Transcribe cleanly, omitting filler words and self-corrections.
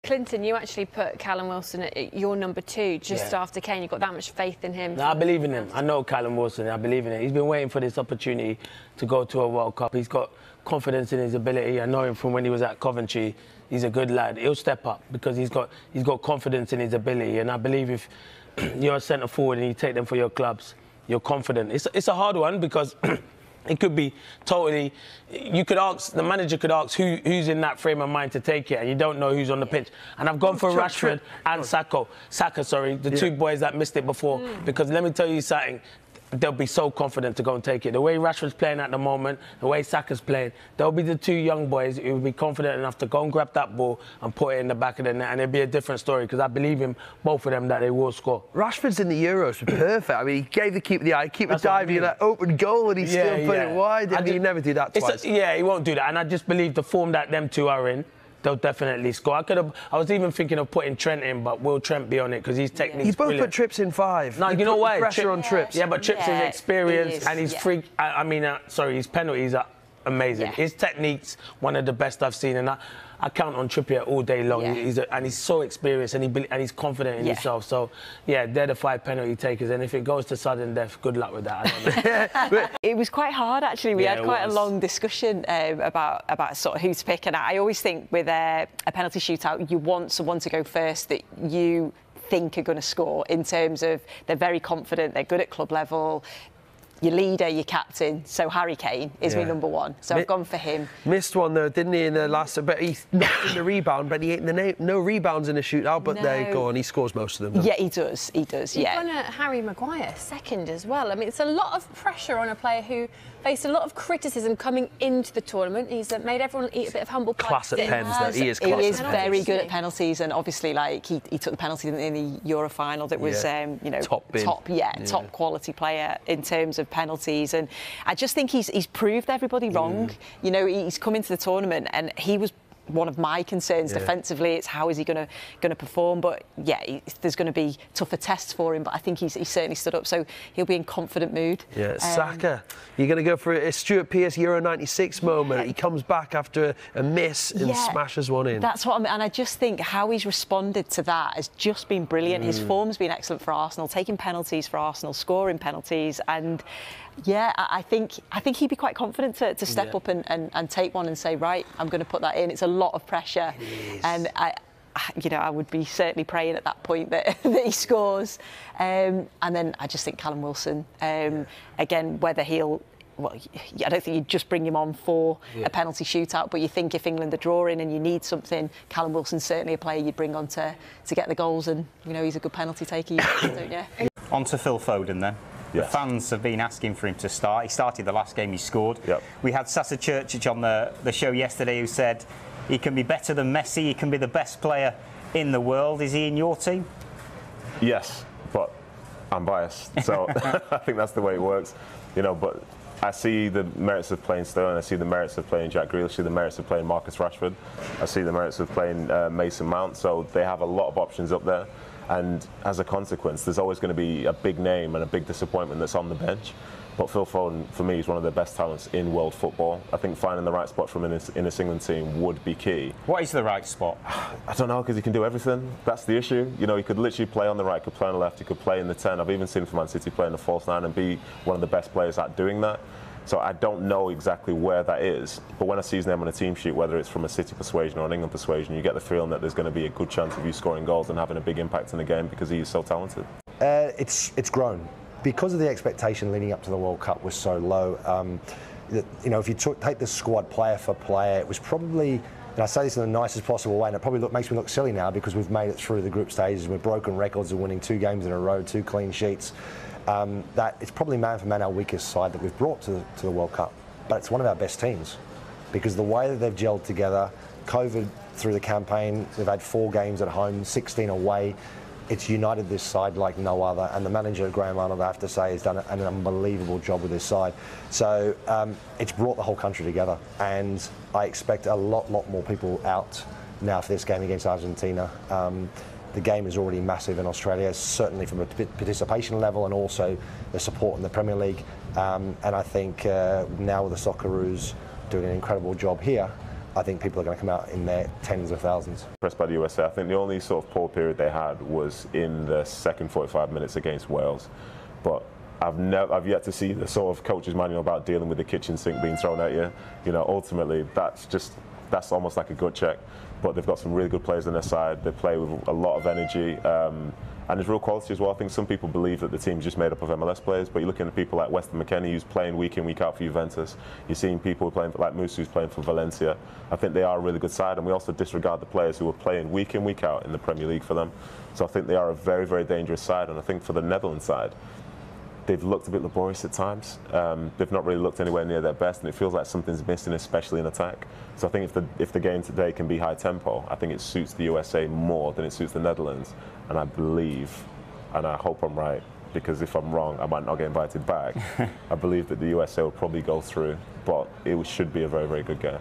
Clinton, you actually put Callum Wilson at your number 2 just after Kane. You've got that much faith in him. No, I believe in him. I know Callum Wilson. I believe in him. He's been waiting for this opportunity to go to a World Cup. He's got confidence in his ability. I know him from when he was at Coventry. He's a good lad. He'll step up because he's got confidence in his ability. And I believe if you're a centre forward and you take them for your clubs, you're confident. It's a hard one because it could be totally. You could ask the manager could ask who's in that frame of mind to take it, and you don't know who's on the pitch. And I've gone for Rashford and Saka, the two boys that missed it before. Because let me tell you something. They'll be so confident to go and take it. The way Rashford's playing at the moment, the way Saka's playing, they'll be the 2 young boys who will be confident enough to go and grab that ball and put it in the back of the net, and it'll be a different story because I believe in both of them that they will score. Rashford's in the Euros perfect. I mean, he gave the keeper the eye, keeper diving in that open goal, and he still put it wide. He'd never do that twice. He won't do that. And I just believe the form that them 2 are in, they'll definitely score. I was even thinking of putting Trent in, but will Trent be on it because his technique's brilliant. Both put Trips in 5. No, you know why? Pressure on Trips. Yeah, but Trips is experienced and he's free. His penalties are amazing. His technique's one of the best I've seen, and I count on Trippier all day long. He's so experienced and he's confident in himself. So, they're the 5 penalty takers. And if it goes to sudden death, good luck with that. I don't know. It was quite hard, actually. We had quite a long discussion about sort of who to pick. And I always think with a penalty shootout, you want someone to go first that you think are going to score in terms of they're very confident, they're good at club level. Your leader, your captain, so Harry Kane is my number 1. So I've gone for him. Missed one though, didn't he, in the last? But he knocked in the rebound, but he ain't no rebounds in the shootout. But there you go, and he scores most of them. Yeah, he does. He does. You've gone at Harry Maguire second as well. I mean, it's a lot of pressure on a player who faced a lot of criticism coming into the tournament. He's made everyone eat a bit of humble pie. Class at pens, he is. He is very good at penalties, and obviously, like he took the penalty in the Euro final. That was top quality player in terms of penalties. And I just think he's proved everybody wrong. You know, he's come into the tournament and he was one of my concerns defensively. It's how is he going to perform? But there's going to be tougher tests for him. But I think he's certainly stood up, so he'll be in confident mood. Yeah, Saka, you're going to go for a Stuart Pearce Euro '96 moment. He comes back after a miss and smashes one in. That's what I mean, and I just think how he's responded to that has just been brilliant. His form's been excellent for Arsenal, taking penalties for Arsenal, scoring penalties, and I think he'd be quite confident to step up and take one and say, right, I'm going to put that in. It's a lot of pressure, and I would be certainly praying at that point that he scores. And then I just think Callum Wilson, again, whether he'll. Well, I don't think you'd just bring him on for a penalty shootout, but you think if England are drawing and you need something, Callum Wilson's certainly a player you'd bring on to get the goals, and he's a good penalty taker, don't you? On to Phil Foden then. The fans have been asking for him to start. He started the last game, he scored. We had Sasa Churchich on the show yesterday who said he can be better than Messi, he can be the best player in the world. Is he in your team? Yes, but I'm biased, so I think that's the way it works. But I see the merits of playing Sterling, I see the merits of playing Jack Grealish, I see the merits of playing Marcus Rashford, I see the merits of playing Mason Mount, so they have a lot of options up there. And as a consequence, there's always going to be a big name and a big disappointment that's on the bench. But Phil Foden, for me, is one of the best talents in world football. I think finding the right spot for him in this England team would be key. What is the right spot? I don't know, because he can do everything. That's the issue. He could literally play on the right, could play on the left, he could play in the 10. I've even seen for Man City play in the false 9 and be one of the best players at doing that. So I don't know exactly where that is, but when I see his name on a team sheet, whether it's from a City persuasion or an England persuasion, you get the feeling that there's going to be a good chance of you scoring goals and having a big impact in the game because he is so talented. It's grown. Because of the expectation leading up to the World Cup was so low, if you take the squad player for player, it was probably, and I say this in the nicest possible way, and it probably makes me look silly now because we've made it through the group stages, we've broken records of winning 2 games in a row, 2 clean sheets. That it's probably man for man our weakest side that we've brought to the World Cup, but it's one of our best teams because the way that they've gelled together, COVID through the campaign, they've had 4 games at home, 16 away. It's united this side like no other, and the manager, Graham Arnold, I have to say, has done an unbelievable job with this side. So it's brought the whole country together, and I expect a lot more people out now for this game against Argentina. The game is already massive in Australia, certainly from a participation level and also the support in the Premier League. And I think now with the Socceroos doing an incredible job here, I think people are going to come out in their tens of thousands. Impressed by the USA. I think the only sort of poor period they had was in the second 45 minutes against Wales. But I've yet to see the sort of coach's manual about dealing with the kitchen sink being thrown at you. You know, ultimately, that's almost like a gut check. But they've got some really good players on their side. They play with a lot of energy. And there's real quality as well. I think some people believe that the team's just made up of MLS players, but you're looking at people like Weston McKennie, who's playing week in, week out for Juventus. You're seeing people playing like Moose, who's playing for Valencia. I think they are a really good side, and we also disregard the players who are playing week in, week out in the Premier League for them. So I think they are a very, very dangerous side, and I think for the Netherlands side, they've looked a bit laborious at times. They've not really looked anywhere near their best, and it feels like something's missing, especially in attack. So I think if the game today can be high tempo, I think it suits the USA more than it suits the Netherlands. And I believe, and I hope I'm right, because if I'm wrong, I might not get invited back. I believe that the USA will probably go through, but it should be a very, very good game.